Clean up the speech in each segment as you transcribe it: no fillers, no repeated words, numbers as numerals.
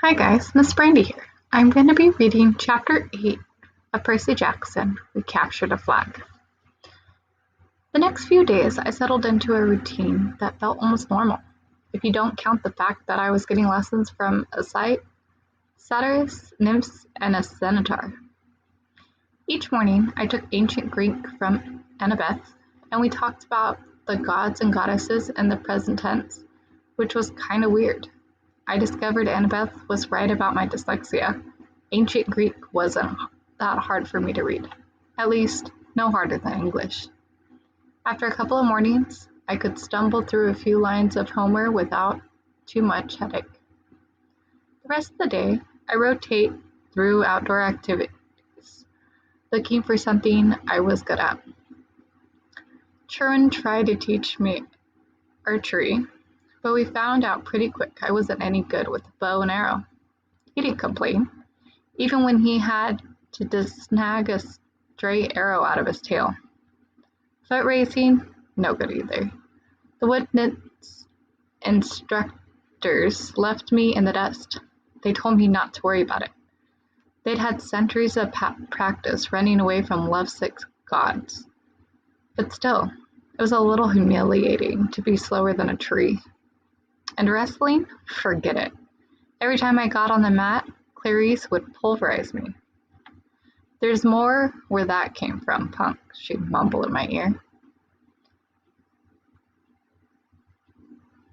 Hi guys, Miss Brandy here. I'm going to be reading Chapter 8 of Percy Jackson, We Captured a Flag. The next few days, I settled into a routine that felt almost normal, if you don't count the fact that I was getting lessons from a satyrs, nymphs, and a centaur. Each morning, I took ancient Greek from Annabeth, and we talked about the gods and goddesses in the present tense, which was kind of weird. I discovered Annabeth was right about my dyslexia. Ancient Greek wasn't that hard for me to read. At least, no harder than English. After a couple of mornings, I could stumble through a few lines of Homer without too much headache. The rest of the day, I rotate through outdoor activities, looking for something I was good at. Churin tried to teach me archery, but we found out pretty quick I wasn't any good with a bow and arrow. He didn't complain, even when he had to snag a stray arrow out of his tail. Foot racing, no good either. The Woodnit's instructors left me in the dust. They told me not to worry about it. They'd had centuries of practice running away from lovesick gods. But still, it was a little humiliating to be slower than a tree. And wrestling? Forget it. Every time I got on the mat, Clarice would pulverize me. There's more where that came from, punk, she'd mumble in my ear.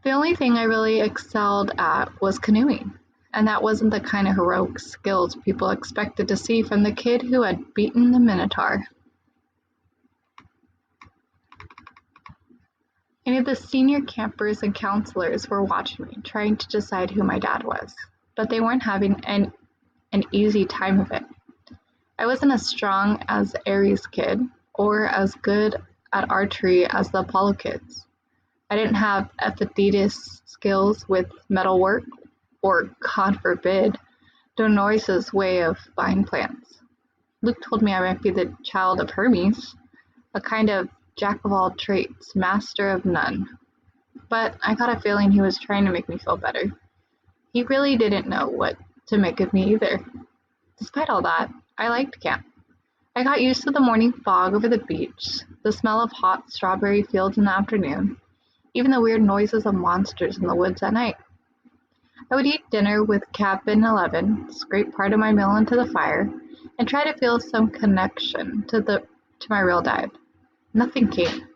The only thing I really excelled at was canoeing, and that wasn't the kind of heroic skills people expected to see from the kid who had beaten the Minotaur. Any of the senior campers and counselors were watching me, trying to decide who my dad was, but they weren't having an easy time of it. I wasn't as strong as the Ares kid, or as good at archery as the Apollo kids. I didn't have Epictetus skills with metalwork, or, God forbid, Dionysus' way of buying plants. Luke told me I might be the child of Hermes, a kind of jack of all trades, master of none. But I got a feeling he was trying to make me feel better. He really didn't know what to make of me either. Despite all that, I liked camp. I got used to the morning fog over the beach, the smell of hot strawberry fields in the afternoon, even the weird noises of monsters in the woods at night. I would eat dinner with Captain 11, scrape part of my meal into the fire, and try to feel some connection to my real dad. Nothing came,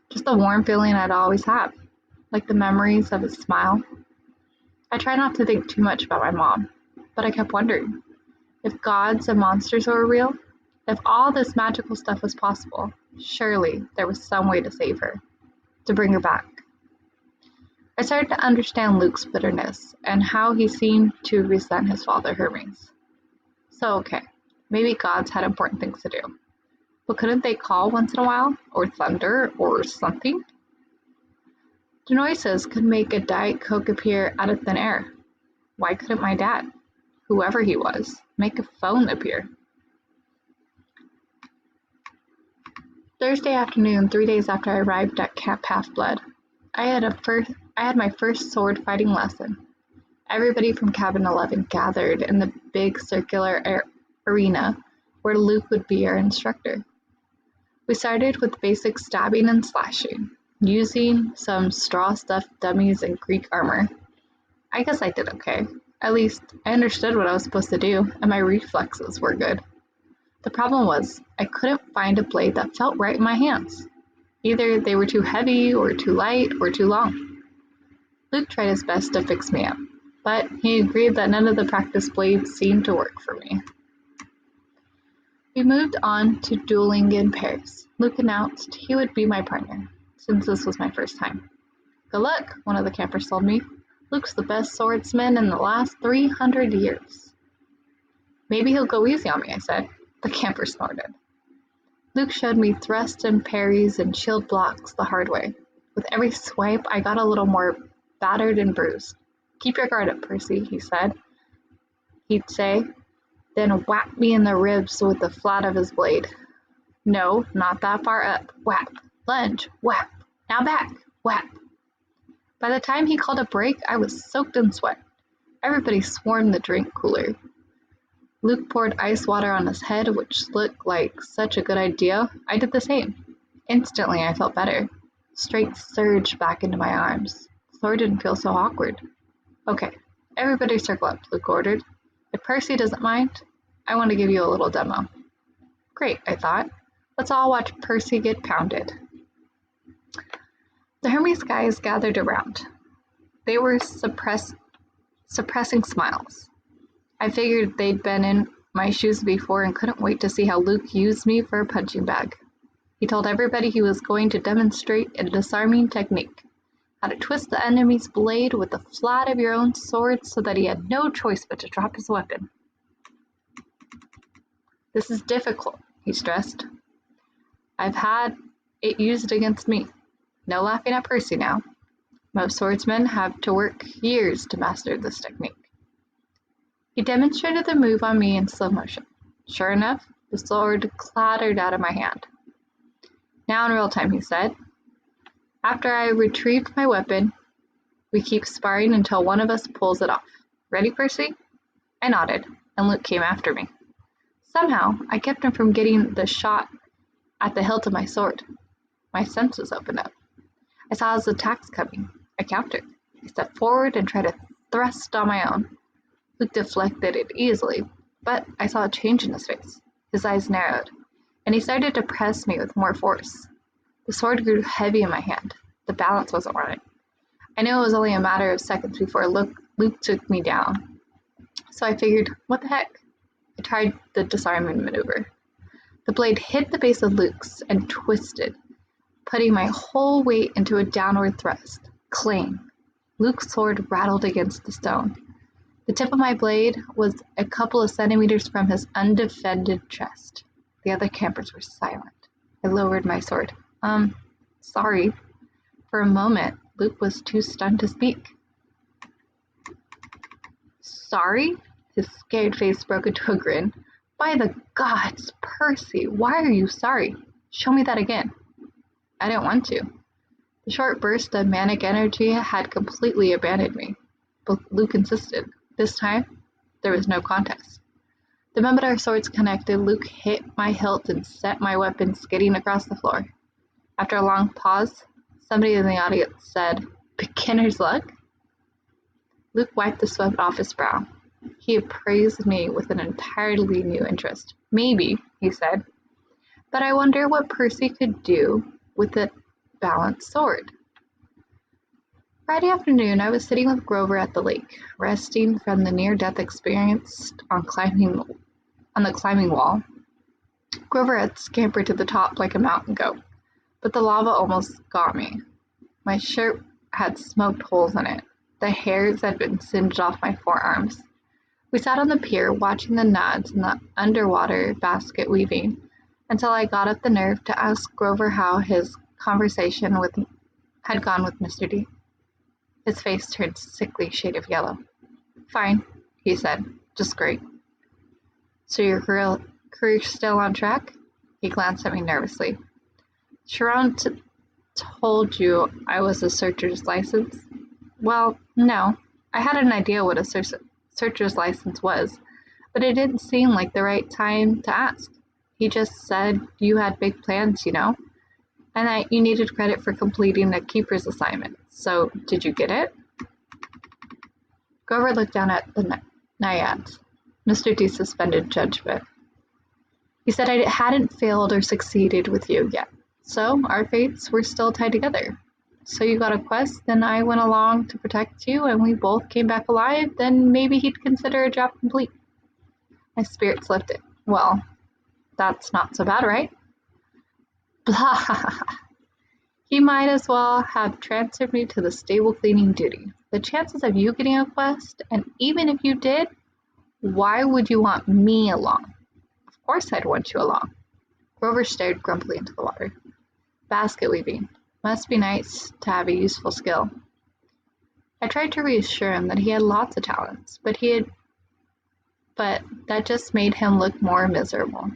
just the warm feeling I'd always had, like the memories of his smile. I tried not to think too much about my mom, but I kept wondering, if gods and monsters were real, if all this magical stuff was possible, surely there was some way to save her, to bring her back. I started to understand Luke's bitterness and how he seemed to resent his father Hermes. So okay, maybe gods had important things to do. But couldn't they call once in a while? Or thunder? Or something? Dionysus could make a Diet Coke appear out of thin air. Why couldn't my dad, whoever he was, make a phone appear? Thursday afternoon, 3 days after I arrived at Camp Half-Blood, I had my first sword fighting lesson. Everybody from Cabin 11 gathered in the big circular arena where Luke would be our instructor. We started with basic stabbing and slashing, using some straw-stuffed dummies in Greek armor. I guess I did okay. At least, I understood what I was supposed to do, and my reflexes were good. The problem was, I couldn't find a blade that felt right in my hands. Either they were too heavy, or too light, or too long. Luke tried his best to fix me up, but he agreed that none of the practice blades seemed to work for me. We moved on to dueling in pairs. Luke announced he would be my partner, since this was my first time. Good luck, one of the campers told me. Luke's the best swordsman in the last 300 years. Maybe he'll go easy on me, I said. The camper snorted. Luke showed me thrusts and parries and shield blocks the hard way. With every swipe, I got a little more battered and bruised. Keep your guard up, Percy, he'd say, then whack me in the ribs with the flat of his blade. No, not that far up. Whap, lunge, whap, now back, whap. By the time he called a break, I was soaked in sweat. Everybody swarmed the drink cooler. Luke poured ice water on his head, which looked like such a good idea. I did the same. Instantly, I felt better. Strength surged back into my arms. The floor didn't feel so awkward. Okay, everybody circle up, Luke ordered. If Percy doesn't mind, I want to give you a little demo. Great, I thought. Let's all watch Percy get pounded. The Hermes guys gathered around. They were suppressing smiles. I figured they'd been in my shoes before and couldn't wait to see how Luke used me for a punching bag. He told everybody he was going to demonstrate a disarming technique, how to twist the enemy's blade with the flat of your own sword so that he had no choice but to drop his weapon. This is difficult, he stressed. I've had it used against me. No laughing at Percy now. Most swordsmen have to work years to master this technique. He demonstrated the move on me in slow motion. Sure enough, the sword clattered out of my hand. Now in real time, he said. After I retrieved my weapon, we keep sparring until one of us pulls it off. Ready, Percy? I nodded, and Luke came after me. Somehow, I kept him from getting the shot at the hilt of my sword. My senses opened up. I saw his attacks coming. I countered. I stepped forward and tried to thrust on my own. Luke deflected it easily, but I saw a change in his face. His eyes narrowed, and he started to press me with more force. The sword grew heavy in my hand. The balance wasn't right. I knew it was only a matter of seconds before Luke took me down. So I figured, what the heck? I tried the disarming maneuver. The blade hit the base of Luke's and twisted, putting my whole weight into a downward thrust. Clang! Luke's sword rattled against the stone. The tip of my blade was a couple of centimeters from his undefended chest. The other campers were silent. I lowered my sword. Sorry. For a moment, Luke was too stunned to speak. Sorry? His scared face broke into a grin. By the gods, Percy, why are you sorry? Show me that again. I didn't want to. The short burst of manic energy had completely abandoned me. But Luke insisted. This time, there was no contest. The moment our swords connected, Luke hit my hilt and sent my weapon skidding across the floor. After a long pause, somebody in the audience said, "Beginner's luck?" Luke wiped the sweat off his brow. He appraised me with an entirely new interest. Maybe, he said, but I wonder what Percy could do with a balanced sword. Friday afternoon, I was sitting with Grover at the lake, resting from the near-death experience on the climbing wall. Grover had scampered to the top like a mountain goat, but the lava almost got me. My shirt had smoked holes in it. The hairs had been singed off my forearms. We sat on the pier watching the nods in the underwater basket weaving until I got up the nerve to ask Grover how his conversation had gone with Mr. D. His face turned a sickly shade of yellow. Fine, he said. Just great. So your career's still on track? He glanced at me nervously. Sharon told you I was a searcher's license? Well, no. I had an idea what a searcher's license was, but it didn't seem like the right time to ask. He just said you had big plans, and that you needed credit for completing the keeper's assignment. So, did you get it? Grover looked down at the naiads. Mr. D suspended judgment. He said I hadn't failed or succeeded with you yet, so our fates were still tied together. So you got a quest, then I went along to protect you, and we both came back alive, then maybe he'd consider a job complete. My spirits lifted. Well, that's not so bad, right? Blah. He might as well have transferred me to the stable cleaning duty. The chances of you getting a quest, and even if you did, why would you want me along? Of course I'd want you along. Grover stared grumpily into the water. Basket weaving. Must be nice to have a useful skill. I tried to reassure him that he had lots of talents, but that just made him look more miserable.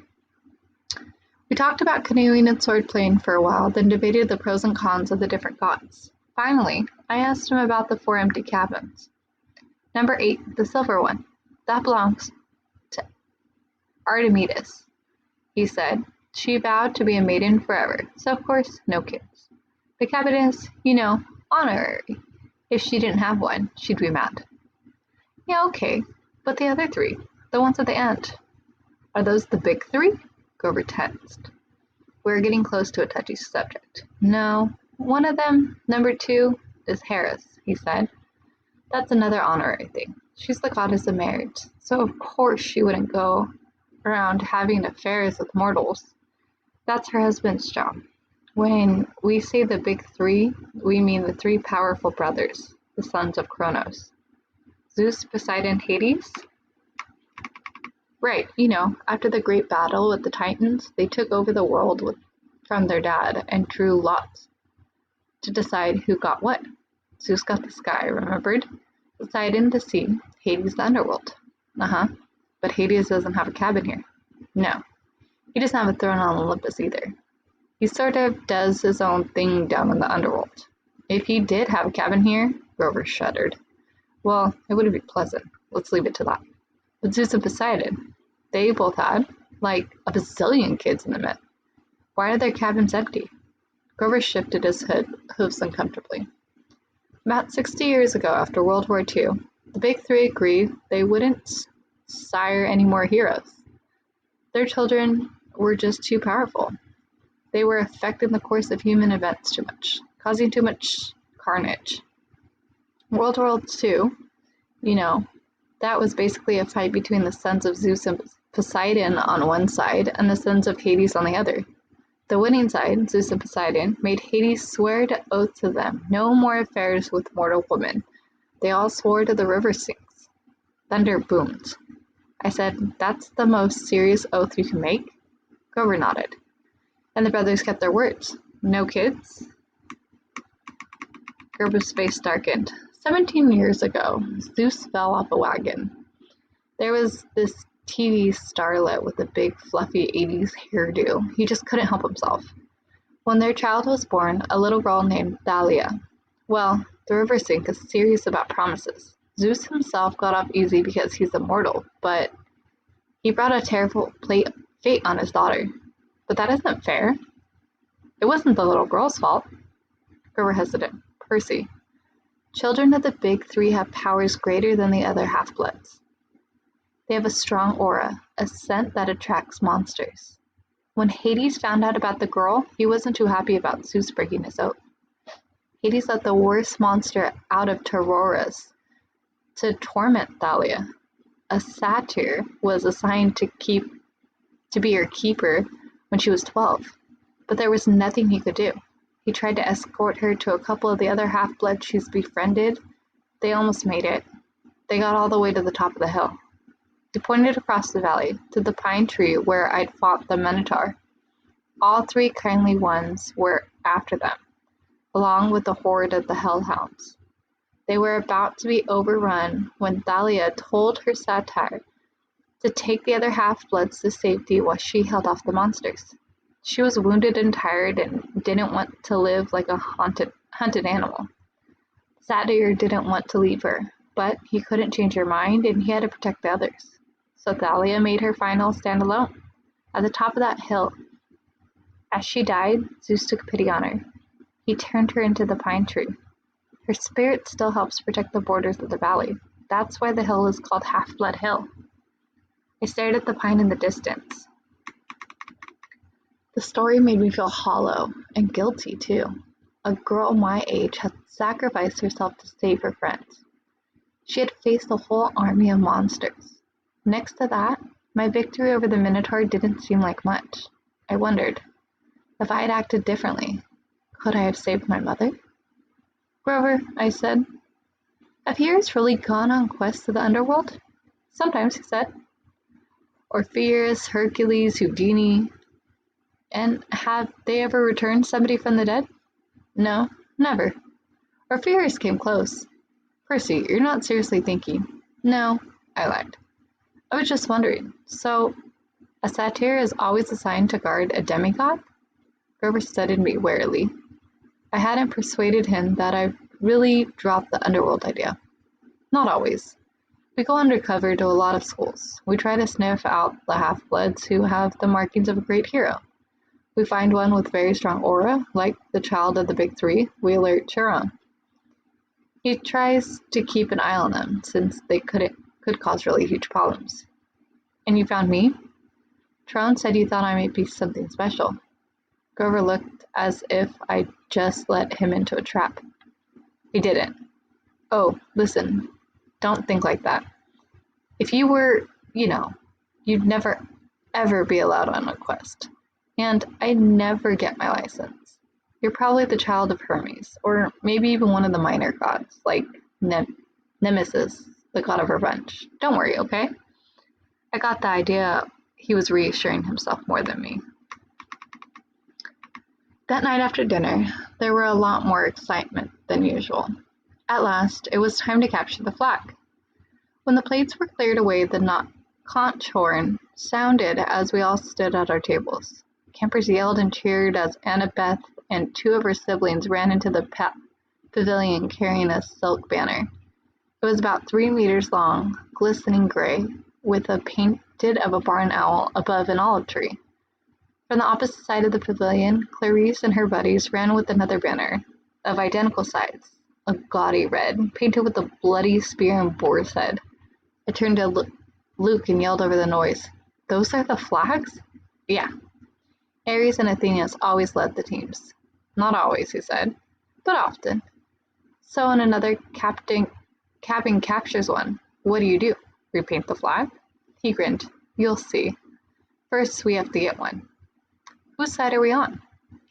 We talked about canoeing and sword-playing for a while, then debated the pros and cons of the different gods. Finally, I asked him about the 4 empty cabins. Number 8, the silver one. That belongs to Artemides, he said. She vowed to be a maiden forever, so of course, no kids. The cabin is, honorary. If she didn't have one, she'd be mad. Yeah, okay, but the other 3, the ones at the end, are those the big 3? Grover tensed. We're getting close to a touchy subject. No, one of them, number 2, is Harris, he said. That's another honorary thing. She's the goddess of marriage, so of course she wouldn't go around having affairs with mortals. That's her husband's job. When we say the big 3, we mean the 3 powerful brothers, the sons of Kronos. Zeus, Poseidon, Hades? Right, after the great battle with the Titans, they took over the world from their dad and drew lots to decide who got what. Zeus got the sky, remembered? Poseidon the sea, Hades the underworld. But Hades doesn't have a cabin here. No, he doesn't have a throne on Olympus either. He sort of does his own thing down in the underworld. If he did have a cabin here, Grover shuddered. Well, it wouldn't be pleasant. Let's leave it to that. But Zeus and Poseidon, they both had, like, a bazillion kids in the myth. Why are their cabins empty? Grover shifted his hooves uncomfortably. About 60 years ago, after World War II, the big 3 agreed they wouldn't sire any more heroes. Their children were just too powerful. They were affecting the course of human events too much, causing too much carnage. World War II, that was basically a fight between the sons of Zeus and Poseidon on one side and the sons of Hades on the other. The winning side, Zeus and Poseidon, made Hades swear to oath to them no more affairs with mortal women. They all swore to the river Styx. Thunder boomed. I said, that's the most serious oath you can make? Grover nodded. And the brothers kept their words. No kids? Grover's face darkened. 17 years ago, Zeus fell off a wagon. There was this TV starlet with a big fluffy 80s hairdo. He just couldn't help himself. When their child was born, a little girl named Thalia. Well, the river Styx is serious about promises. Zeus himself got off easy because he's immortal, but he brought a terrible fate on his daughter. But that isn't fair. It wasn't the little girl's fault. Grover hesitated. Percy. Children of the big 3 have powers greater than the other half-bloods. They have a strong aura, a scent that attracts monsters. When Hades found out about the girl, he wasn't too happy about Zeus breaking his oath. Hades let the worst monster out of Tauroras to torment Thalia. A satyr was assigned to be her keeper when she was 12, but there was nothing he could do. He tried to escort her to a couple of the other half-bloods she's befriended. They almost made it. They got all the way to the top of the hill. He pointed across the valley, to the pine tree where I'd fought the Minotaur. All 3 kindly ones were after them, along with the horde of the hellhounds. They were about to be overrun when Thalia told her satyr to take the other half-bloods to safety while she held off the monsters. She was wounded and tired and didn't want to live like a hunted animal. Satyr didn't want to leave her, but he couldn't change her mind and he had to protect the others. So Thalia made her final stand alone, at the top of that hill. As she died, Zeus took pity on her. He turned her into the pine tree. Her spirit still helps protect the borders of the valley. That's why the hill is called Half-Blood Hill. I stared at the pine in the distance. The story made me feel hollow and guilty, too. A girl my age had sacrificed herself to save her friends. She had faced a whole army of monsters. Next to that, my victory over the Minotaur didn't seem like much. I wondered, if I had acted differently, could I have saved my mother? Grover, I said, have heroes really gone on quests to the underworld? Sometimes, he said. Orpheus, Hercules, Houdini. And have they ever returned somebody from the dead? No, never. Orpheus came close. Percy, you're not seriously thinking. No, I lied. I was just wondering. So, a satyr is always assigned to guard a demigod? Grover studied me warily. I hadn't persuaded him that I really dropped the underworld idea. Not always. We go undercover to a lot of schools. We try to sniff out the half-bloods who have the markings of a great hero. We find one with very strong aura, like the child of the big three. We alert Chiron. He tries to keep an eye on them, since they could cause really huge problems. And you found me? Chiron said you thought I might be something special. Grover looked as if I'd just let him into a trap. He didn't. Oh, listen, don't think like that. If you were, you'd never, ever be allowed on a quest. And I'd never get my license. You're probably the child of Hermes, or maybe even one of the minor gods, like Nemesis, the god of revenge. Don't worry, okay? I got the idea he was reassuring himself more than me. That night after dinner, there were a lot more excitement than usual. At last, it was time to capture the flag. When the plates were cleared away, the conch horn sounded as we all stood at our tables. Campers yelled and cheered as Annabeth and two of her siblings ran into the pavilion carrying a silk banner. It was about 3 meters long, glistening gray, with a painted of a barn owl above an olive tree. From the opposite side of the pavilion, Clarice and her buddies ran with another banner, of identical size, a gaudy red, painted with a bloody spear and boar's head. I turned to Luke and yelled over the noise, "Those are the flags?" "Yeah." Ares and Athena's always led the teams. "Not always," he said, "but often." "So when another cabin captures one, what do? Repaint the flag?" He grinned. "You'll see. First, we have to get one." "Whose side are we on?"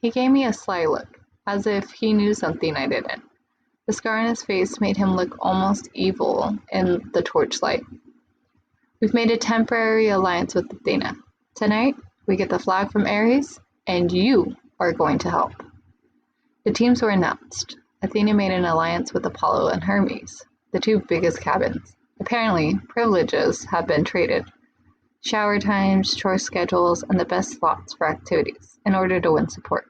He gave me a sly look, as if he knew something I didn't. The scar on his face made him look almost evil in the torchlight. "We've made a temporary alliance with Athena. Tonight, we get the flag from Ares, and you are going to help." The teams were announced. Athena made an alliance with Apollo and Hermes, the 2 biggest cabins. Apparently, privileges have been traded. Shower times, chore schedules, and the best slots for activities, in order to win support.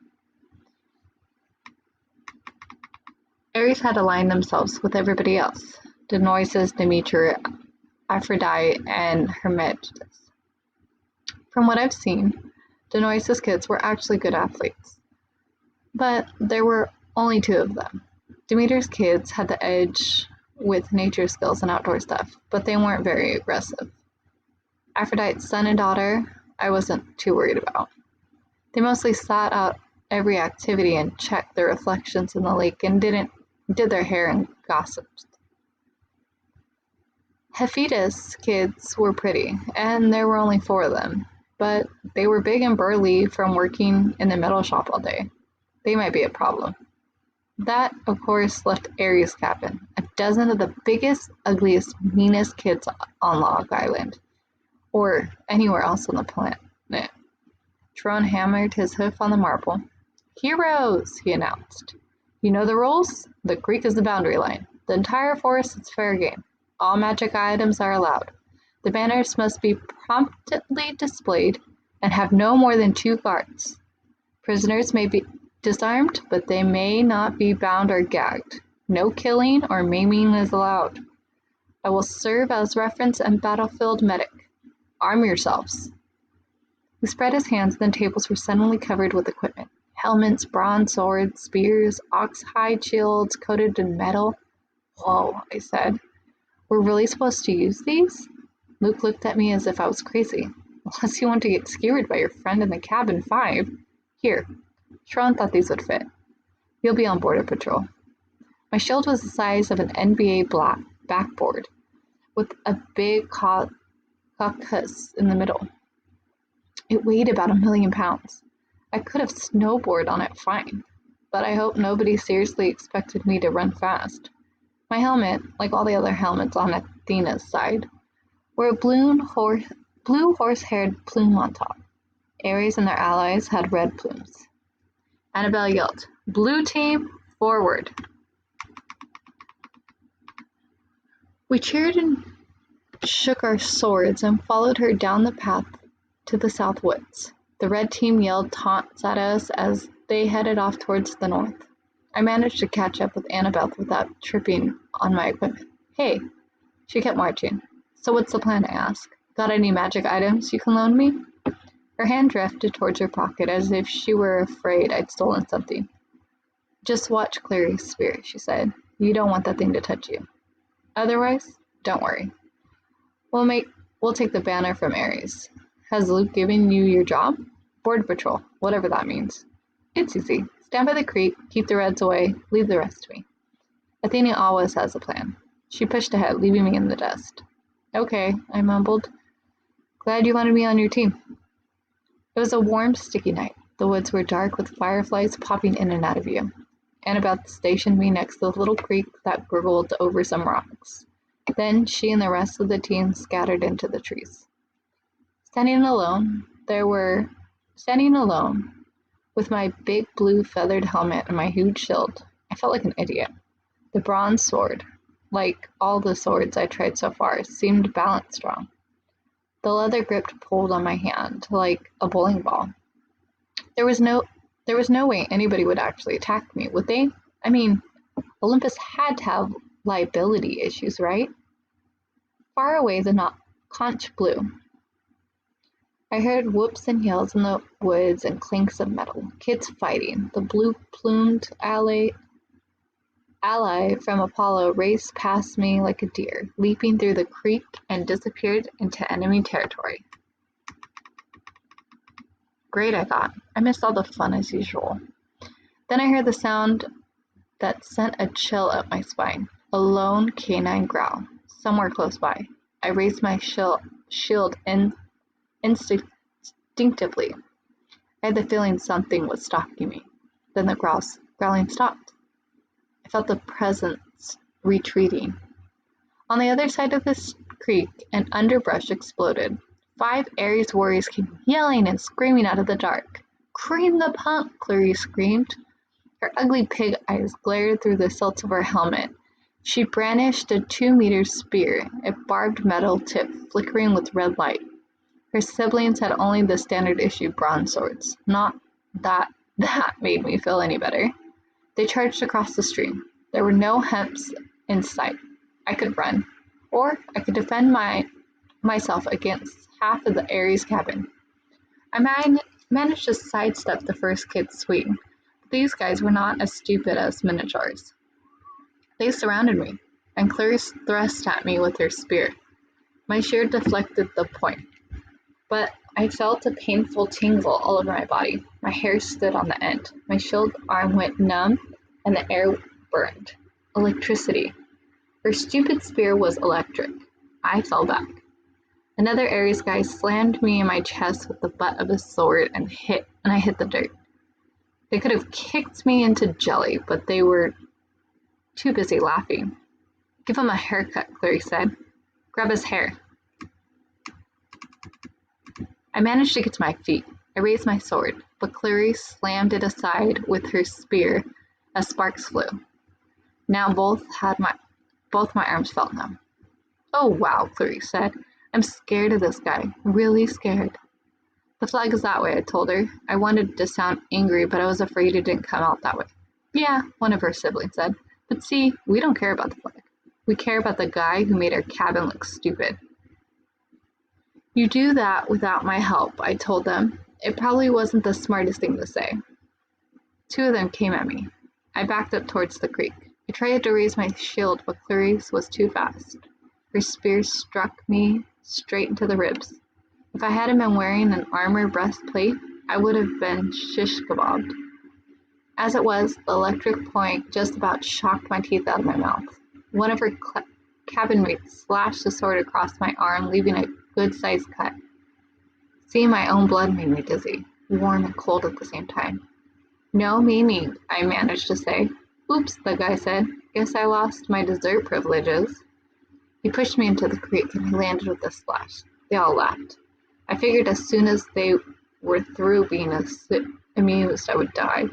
Ares had aligned themselves with everybody else: Dionysus, Demeter, Aphrodite, and Hermes. From what I've seen, Dionysus' kids were actually good athletes. But there were only 2 of them. Demeter's kids had the edge with nature skills and outdoor stuff, but they weren't very aggressive. Aphrodite's son and daughter, I wasn't too worried about. They mostly sought out every activity and checked their reflections in the lake and did their hair and gossiped. Hephaestus' kids were pretty, and there were only 4 of them, but they were big and burly from working in the metal shop all day. They might be a problem. That, of course, left Ares' cabin, a dozen of the biggest, ugliest, meanest kids on Log Island, or anywhere else on the planet. Tron hammered his hoof on the marble. "Heroes," he announced. "You know the rules? The creek is the boundary line. The entire forest is fair game. All magic items are allowed. The banners must be promptly displayed and have no more than 2 guards. Prisoners may be disarmed, but they may not be bound or gagged. No killing or maiming is allowed. I will serve as reference and battlefield medic. Arm yourselves." He spread his hands, and the tables were suddenly covered with equipment. Helmets, bronze swords, spears, ox-hide shields coated in metal. "Whoa," I said. "We're really supposed to use these?" Luke looked at me as if I was crazy. "Unless you want to get skewered by your friend in the cabin 5. Here." Sharon thought these would fit. "You'll be on border patrol." My shield was the size of an NBA backboard, with a big caucus in the middle. It weighed about 1,000,000 pounds. I could have snowboarded on it fine, but I hoped nobody seriously expected me to run fast. My helmet, like all the other helmets on Athena's side, wore a blue horse-haired plume on top. Ares and their allies had red plumes. Annabelle yelled, "Blue team, forward!" We cheered and shook our swords and followed her down the path to the south woods. The red team yelled taunts at us as they headed off towards the north. I managed to catch up with Annabelle without tripping on my equipment. "Hey, She kept marching. So what's the plan, I asked. Got any magic items you can loan me? Her hand drifted towards her pocket as if she were afraid I'd stolen something. Just watch Clary's spirit, she said. You don't want that thing to touch you. Otherwise, don't worry. We'll take the banner from Ares. Has Luke given you your job? Border patrol, whatever that means. It's easy. Stand by the creek, keep the Reds away, leave the rest to me. Athena always has a plan. She pushed ahead, leaving me in the dust. Okay, I mumbled. Glad you wanted me on your team. It was a warm, sticky night. The woods were dark with fireflies popping in and out of view. Annabelle stationed me next to the little creek that gurgled over some rocks. Then she and the rest of the team scattered into the trees. Standing alone, with my big blue feathered helmet and my huge shield, I felt like an idiot. The bronze sword, like all the swords I tried so far, seemed balanced wrong. The leather grip pulled on my hand like a bowling ball. There was no way anybody would actually attack me, would they? I mean, Olympus had to have liability issues, right? Far away, the conch blew. I heard whoops and yells in the woods and clinks of metal. Kids fighting. The blue-plumed ally from Apollo raced past me like a deer, leaping through the creek and disappeared into enemy territory. Great, I thought. I missed all the fun as usual. Then I heard the sound that sent a chill up my spine. A lone canine growl, somewhere close by. I raised my shield instinctively. I had the feeling something was stalking me. Then the growling stopped. I felt the presence retreating. On the other side of this creek, an underbrush exploded. 5 Ares warriors came yelling and screaming out of the dark. Cream the punk, Clary screamed. Her ugly pig eyes glared through the silts of her helmet. She brandished a 2-meter spear, a barbed metal tip flickering with red light. Her siblings had only the standard issue bronze swords. Not that made me feel any better. They charged across the stream. There were no hemps in sight. I could run, or I could defend myself against half of the Ares cabin. I managed to sidestep the first kid's swing, but these guys were not as stupid as minotaurs. They surrounded me, and Clary thrust at me with her spear. My shield deflected the point, but I felt a painful tingle all over my body. My hair stood on the end. My shield arm went numb, and the air burned. Electricity. Her stupid spear was electric. I fell back. Another Ares guy slammed me in my chest with the butt of his sword and I hit the dirt. They could have kicked me into jelly, but they were too busy laughing. Give him a haircut, Clary said. Grab his hair. I managed to get to my feet. I raised my sword, but Clary slammed it aside with her spear as sparks flew. Now both my arms felt numb. Oh wow, Clary said. I'm scared of this guy. Really scared. The flag is that way, I told her. I wanted to sound angry, but I was afraid it didn't come out that way. Yeah, one of her siblings said. But see, we don't care about the flag. We care about the guy who made our cabin look stupid. You do that without my help, I told them. It probably wasn't the smartest thing to say. 2 of them came at me. I backed up towards the creek. I tried to raise my shield, but Clarice was too fast. Her spear struck me straight into the ribs. If I hadn't been wearing an armor breastplate, I would have been shish kebabbed. As it was, the electric point just about shocked my teeth out of my mouth. One of her cabin mates slashed the sword across my arm, leaving a good-sized cut. Seeing my own blood made me dizzy, warm and cold at the same time. No meaning, I managed to say. Oops, the guy said. Guess I lost my dessert privileges. He pushed me into the creek and he landed with a splash. They all laughed. I figured as soon as they were through being amused, I would die.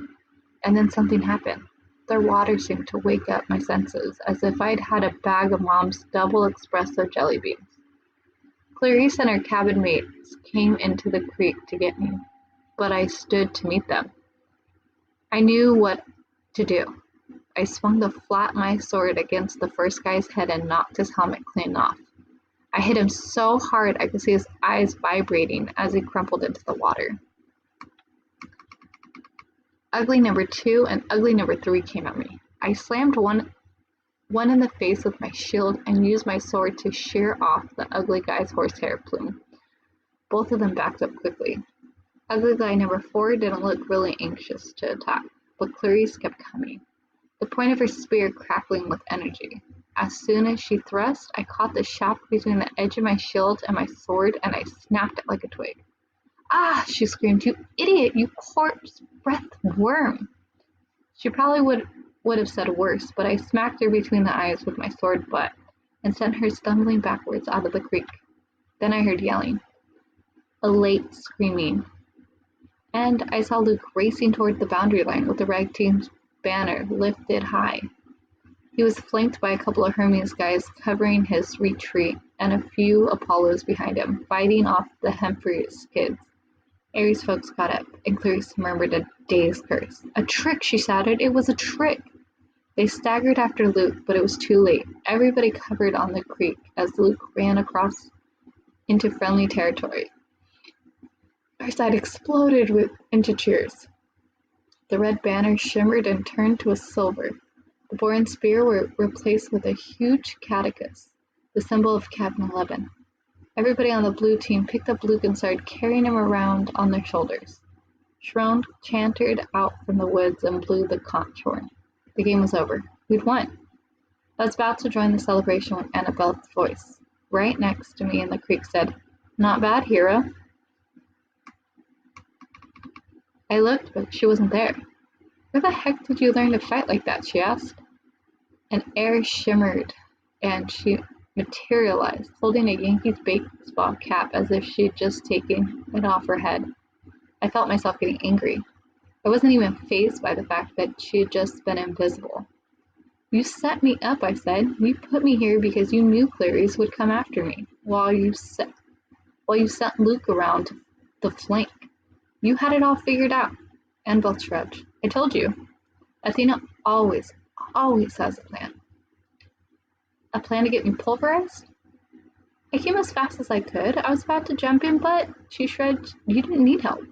And then something happened. Their water seemed to wake up my senses, as if I'd had a bag of Mom's double espresso jelly beans. Clarice and her cabin mates came into the creek to get me, but I stood to meet them. I knew what to do. I swung the flat of my sword against the first guy's head and knocked his helmet clean off. I hit him so hard I could see his eyes vibrating as he crumpled into the water. Ugly number 2 and ugly number 3 came at me. I slammed one in the face with my shield and used my sword to shear off the ugly guy's horsehair plume. Both of them backed up quickly. Ugly guy number 4 didn't look really anxious to attack, but Clarice kept coming, the point of her spear crackling with energy. As soon as she thrust, I caught the shaft between the edge of my shield and my sword, and I snapped it like a twig. "Ah!" she screamed. "You idiot! You corpse-breathed worm!" She probably would have said worse, but I smacked her between the eyes with my sword butt and sent her stumbling backwards out of the creek. Then I heard yelling, a late screaming, and I saw Luke racing toward the boundary line with the red team's banner lifted high. He was flanked by a couple of Hermes guys covering his retreat and a few Apollos behind him, fighting off the Humphreys kids. Ares folks got up, and Clarice murmured a dazed curse. "A trick," she shouted. "It was a trick." They staggered after Luke, but it was too late. Everybody covered on the creek as Luke ran across into friendly territory. Our side exploded into cheers. The red banner shimmered and turned to a silver. The boar and spear were replaced with a huge caduceus, the symbol of Captain 11. Everybody on the blue team picked up Luke and started carrying him around on their shoulders. Shrone chantered out from the woods and blew the conch horn. The game was over. We'd won. I was about to join the celebration when Annabelle's voice, right next to me in the creek, said, "Not bad, hero." I looked, but she wasn't there. "Where the heck did you learn to fight like that?" she asked. An air shimmered, and she materialized, holding a Yankees baseball cap as if she'd just taken it off her head. I felt myself getting angry. I wasn't even fazed by the fact that she had just been invisible. "You set me up," I said. "You put me here because you knew Clarice would come after me, while you sent Luke around the flank. You had it all figured out." Annabelle shrugged. "I told you. Athena always has a plan." "A plan to get me pulverized?" "I came as fast as I could. I was about to jump in, but," she shrugged, "you didn't need help."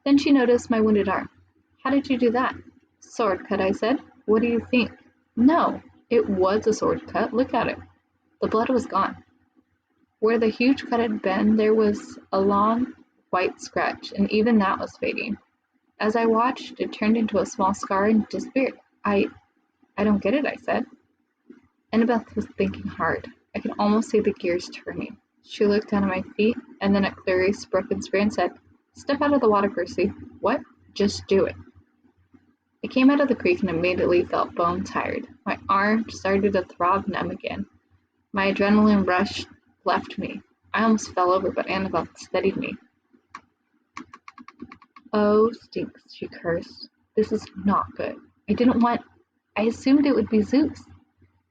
Then she noticed my wounded arm. "How did you do that?" "Sword cut," I said. "What do you think?" "No, it was a sword cut. Look at it." The blood was gone. Where the huge cut had been, there was a long white scratch, and even that was fading. As I watched, it turned into a small scar and disappeared. I don't get it," I said. Annabelle was thinking hard. I could almost see the gears turning. She looked down at my feet, and then at Clarice's broken spear and said, "Step out of the water, Percy." "What?" "Just do it." I came out of the creek and immediately felt bone tired. My arm started to throb numb again. My adrenaline rush left me. I almost fell over, but Annabelle steadied me. "Oh, stinks," she cursed. "This is not good. I assumed it would be Zeus."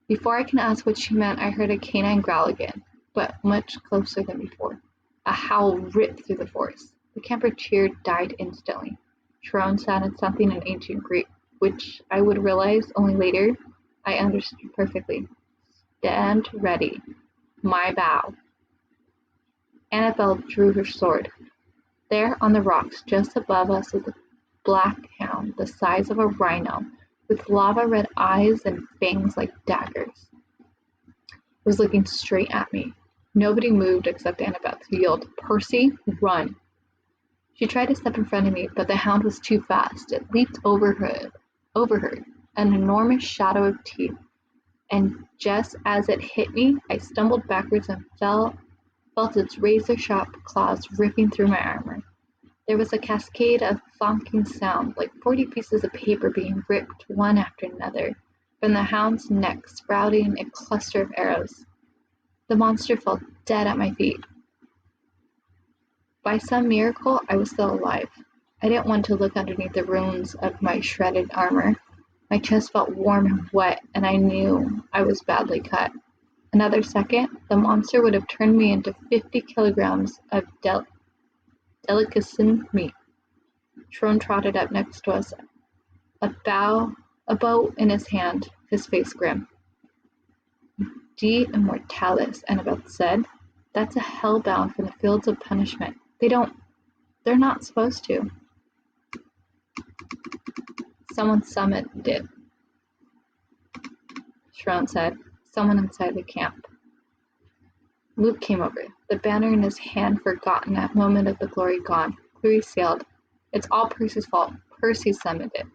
Before I can ask what she meant, I heard a canine growl again, but much closer than before. A howl ripped through the forest. The camper cheer died instantly. Shrone sounded something in ancient Greek, which I would realize only later I understood perfectly. "Stand ready. My bow." Annabelle drew her sword. There on the rocks just above us was a black hound the size of a rhino, with lava-red eyes and fangs like daggers. It was looking straight at me. Nobody moved except Annabelle, who yelled, "Percy, run!" She tried to step in front of me, but the hound was too fast. It leaped over her, an enormous shadow of teeth, and just as it hit me, I stumbled backwards and felt its razor-sharp claws ripping through my armor. There was a cascade of thonking sound, like 40 pieces of paper being ripped one after another, from the hound's neck, sprouting a cluster of arrows. The monster fell dead at my feet. By some miracle, I was still alive. I didn't want to look underneath the ruins of my shredded armor. My chest felt warm and wet, and I knew I was badly cut. Another second, the monster would have turned me into 50 kilograms of delicatessen meat. Shrone trotted up next to us, a bow a bow in his hand, his face grim. De immortalis, Annabeth said. That's a hellbound from the fields of punishment. They're not supposed to. Someone summoned it, Sharon said. Someone inside the camp. Luke came over, the banner in his hand forgotten at moment of the glory gone. Cleary sailed. It's all Percy's fault. Percy summoned it.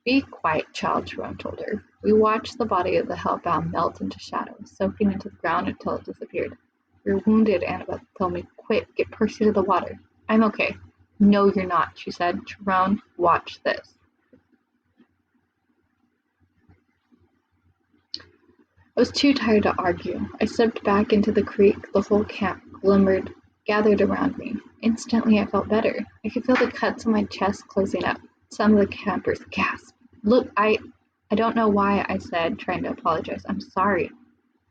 Be quiet, child, Sharon told her. We watched the body of the hellbound melt into shadow, soaking into the ground until it disappeared. You're wounded, Annabeth told me. Quick, get Percy to the water. I'm okay. No, you're not, she said. Sharon, watch this. I was too tired to argue. I slipped back into the creek. The whole camp gathered around me. Instantly, I felt better. I could feel the cuts on my chest closing up. Some of the campers gasped. Look, I don't know why, I said, trying to apologize. I'm sorry.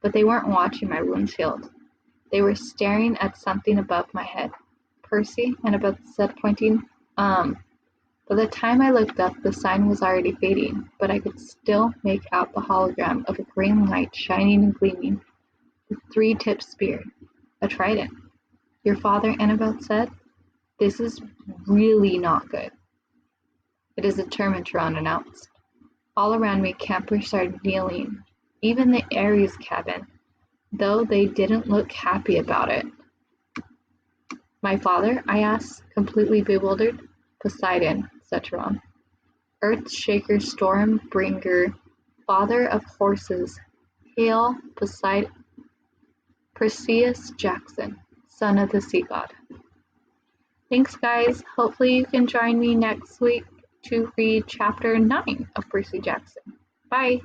But they weren't watching my wounds healed. They were staring at something above my head. Percy, Annabeth said, pointing. By the time I looked up, the sign was already fading, but I could still make out the hologram of a green light shining and gleaming. A three-tipped spear. A trident. Your father, Annabeth said? This is really not good. It is determined, Ron announced. All around me, campers started kneeling. Even the Aries cabin, though they didn't look happy about it. My father? I asked, completely bewildered. Poseidon, said Ron. Earthshaker, Stormbringer, father of horses. Hail, Poseidon. Perseus Jackson, son of the sea god. Thanks, guys. Hopefully you can join me next week to read chapter 9 of Percy Jackson. Bye.